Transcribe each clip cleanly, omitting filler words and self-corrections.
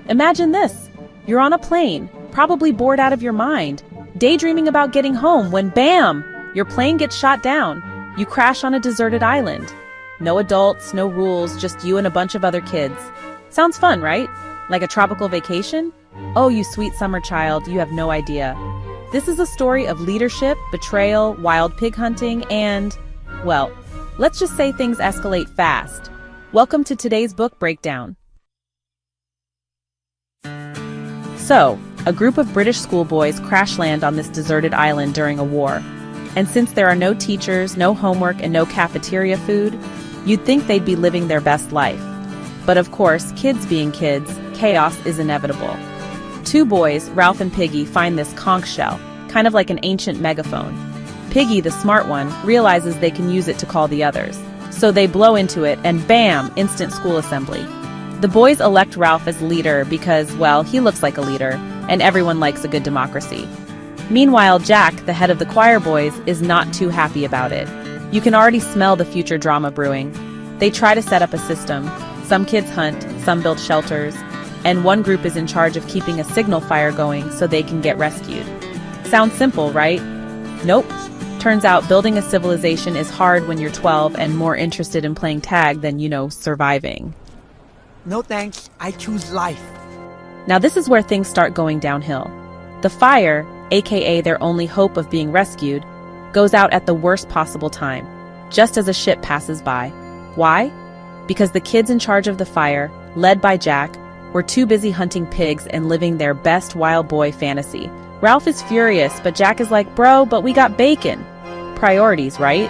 Imagine this. You're on a plane, probably bored out of your mind, daydreaming about getting home when bam! Your plane gets shot down. You crash on a deserted island. No adults, no rules, just you and a bunch of other kids. Sounds fun, right? Like a tropical vacation? Oh, you sweet summer child, you have no idea. This is a story of leadership, betrayal, wild pig hunting, and, well, let's just say things escalate fast. Welcome to today's book breakdown. So, a group of British schoolboys crash land on this deserted island during a war. And since there are no teachers, no homework, and no cafeteria food, you'd think they'd be living their best life. But of course, kids being kids, chaos is inevitable. Two boys, Ralph and Piggy, find this conch shell, kind of like an ancient megaphone. Piggy, the smart one, realizes they can use it to call the others. So they blow into it and bam, instant school assembly. The boys elect Ralph as leader because, well, he looks like a leader, and everyone likes a good democracy. Meanwhile, Jack, the head of the choir boys, is not too happy about it. You can already smell the future drama brewing. They try to set up a system. Some kids hunt, some build shelters, and one group is in charge of keeping a signal fire going so they can get rescued. Sounds simple, right? Nope. Turns out building a civilization is hard when you're 12 and more interested in playing tag than, surviving. No thanks, I choose life. Now this is where things start going downhill. The fire, aka their only hope of being rescued, goes out at the worst possible time, just as a ship passes by. Why? Because the kids in charge of the fire, led by Jack, were too busy hunting pigs and living their best wild boy fantasy. Ralph is furious, but Jack is like, bro, but we got bacon. Priorities, right?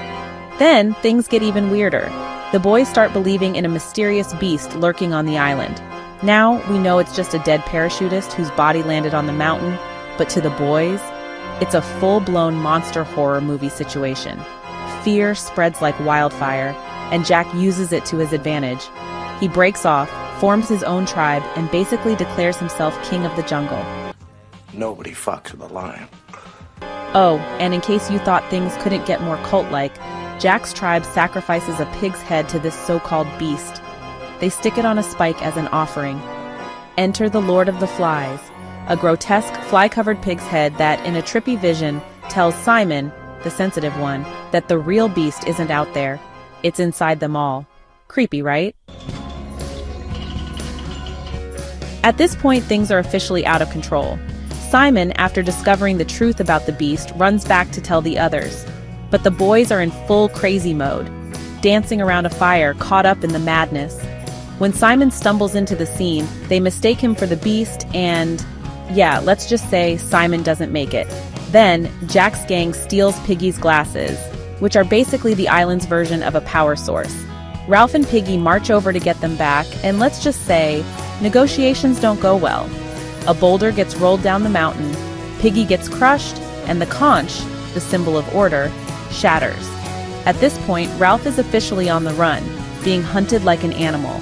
Then things get even weirder. The boys start believing in a mysterious beast lurking on the island. Now we know it's just a dead parachutist whose body landed on the mountain, but to the boys, it's a full-blown monster horror movie situation. Fear spreads like wildfire, and Jack uses it to his advantage. He breaks off, forms his own tribe, and basically declares himself king of the jungle. Nobody fucks with a lion. Oh, and in case you thought things couldn't get more cult-like, Jack's tribe sacrifices a pig's head to this so-called beast. They stick it on a spike as an offering. Enter the Lord of the Flies, a grotesque fly-covered pig's head that, in a trippy vision, tells Simon, the sensitive one, that the real beast isn't out there. It's inside them all. Creepy, right? At this point, things are officially out of control. Simon, after discovering the truth about the beast, runs back to tell the others. But the boys are in full crazy mode, dancing around a fire, caught up in the madness. When Simon stumbles into the scene, they mistake him for the beast and, yeah, let's just say Simon doesn't make it. Then, Jack's gang steals Piggy's glasses, which are basically the island's version of a power source. Ralph and Piggy march over to get them back, and let's just say, negotiations don't go well. A boulder gets rolled down the mountain, Piggy gets crushed, and the conch, the symbol of order, shatters. At this point, Ralph is officially on the run, being hunted like an animal.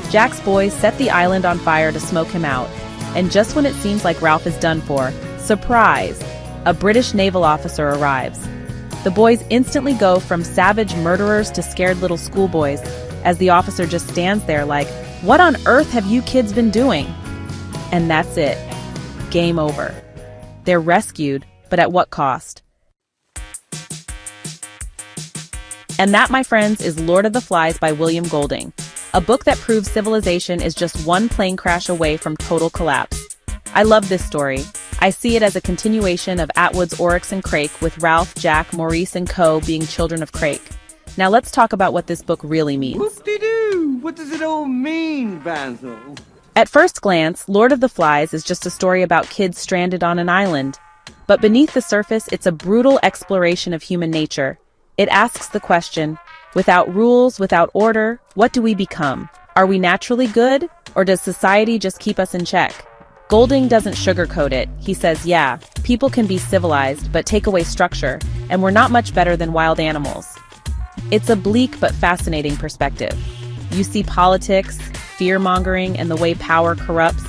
Jack's boys set the island on fire to smoke him out, and just when it seems like Ralph is done for, surprise! A British naval officer arrives. The boys instantly go from savage murderers to scared little schoolboys, as the officer just stands there like, what on earth have you kids been doing? And that's it. Game over. They're rescued, but at what cost? And that, my friends, is Lord of the Flies by William Golding, a book that proves civilization is just one plane crash away from total collapse. I love this story. I see it as a continuation of Atwood's Oryx and Crake, with Ralph, Jack, Maurice, and Co. being children of Crake. Now let's talk about what this book really means. Whoop-de-doo! What does it all mean, Basil? At first glance, Lord of the Flies is just a story about kids stranded on an island. But beneath the surface, it's a brutal exploration of human nature. It asks the question, without rules, without order, what do we become? Are we naturally good, or does society just keep us in check? Golding doesn't sugarcoat it. He says, yeah, people can be civilized, but take away structure, and we're not much better than wild animals. It's a bleak but fascinating perspective. You see politics, fear-mongering, and the way power corrupts.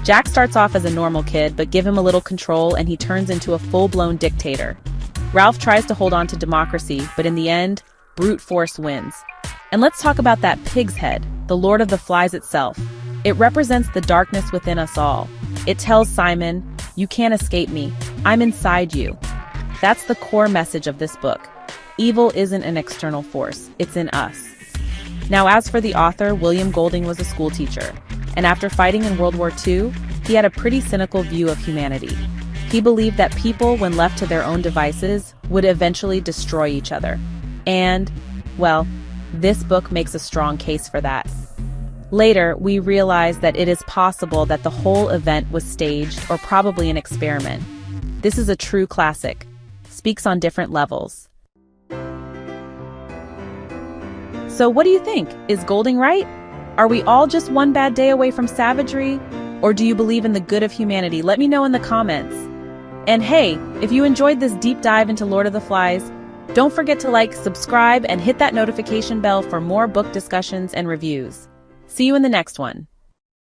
Jack starts off as a normal kid, but give him a little control and he turns into a full-blown dictator. Ralph tries to hold on to democracy, but in the end, brute force wins. And let's talk about that pig's head, the Lord of the Flies itself. It represents the darkness within us all. It tells Simon, "You can't escape me. I'm inside you." That's the core message of this book. Evil isn't an external force, it's in us. Now, as for the author, William Golding was a schoolteacher, and after fighting in World War II, he had a pretty cynical view of humanity. He believed that people, when left to their own devices, would eventually destroy each other. And, well, this book makes a strong case for that. Later, we realize that it is possible that the whole event was staged or probably an experiment. This is a true classic. Speaks on different levels. So what do you think? Is Golding right? Are we all just one bad day away from savagery? Or do you believe in the good of humanity? Let me know in the comments. And hey, if you enjoyed this deep dive into Lord of the Flies, don't forget to like, subscribe, and hit that notification bell for more book discussions and reviews. See you in the next one.